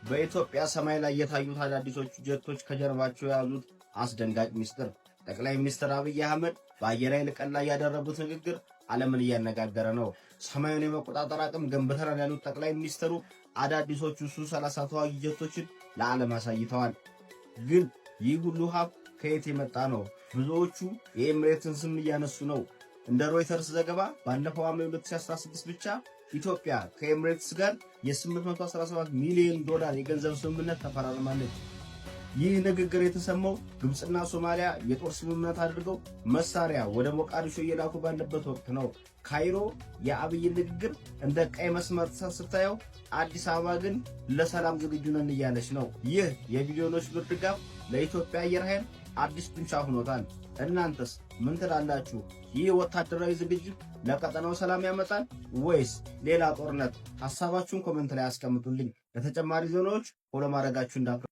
በኢትዮጵያ ሰማይ ላይ የታዩት አዳዲሶቹ ጀቶች ከጀርባቸው የያዙት አስደንጋጭ ሚስጥር። ጠቅላይ ሚኒስትር አብይ አህመድ በአየር ኃይል ቀን ላይ ያደረጉት ንግግር ዓለምን እያነጋገረ ነው። ሰማዩን የመቆጣጠር አቅም ገንብተናል ያሉት ጠቅላይ ሚኒስትሩ አዳዲሶቹ ሱ-30 ተዋጊ ጀቶችን ለዓለም አሳይተዋል። ግን ይህ ሁሉ ሀብት ከየት የመጣ ነው? ብዙዎቹ የኤምሬትን ስም እያነሱ ነው። እንደ ሮይተርስ ዘገባ ባለፈው ዓመት 2016 ብቻ ኢትዮጵያ ከኤምሬትስ ጋር የ817 ሚሊዮን ዶላር የገንዘብ ስምምነት ተፈራርማለች። ይህ ንግግር የተሰማው ግብጽና ሶማሊያ የጦር ስምምነት አድርገው መሳሪያ ወደ ሞቃዲሾ እየላኩ ባለበት ወቅት ነው። ካይሮ የአብይን ንግግር እንደ ቀይ መስመር ስታየው፣ አዲስ አበባ ግን ለሰላም ዝግጁ ነን እያለች ነው። ይህ የቢሊዮኖች ብር ድጋፍ ለኢትዮጵያ አየር ኃይል አዲስ ጡንቻ ሆኖታል። እናንተስ ምን ትላላችሁ? ይህ ወታደራዊ ዝግጅት ለቀጠናው ሰላም ያመጣል ወይስ ሌላ ጦርነት? ሐሳባችሁን ኮሜንት ላይ አስቀምጡልኝ። ለተጨማሪ ዜናዎች ፎሎ ማድረጋችሁ እንዳትረሱ።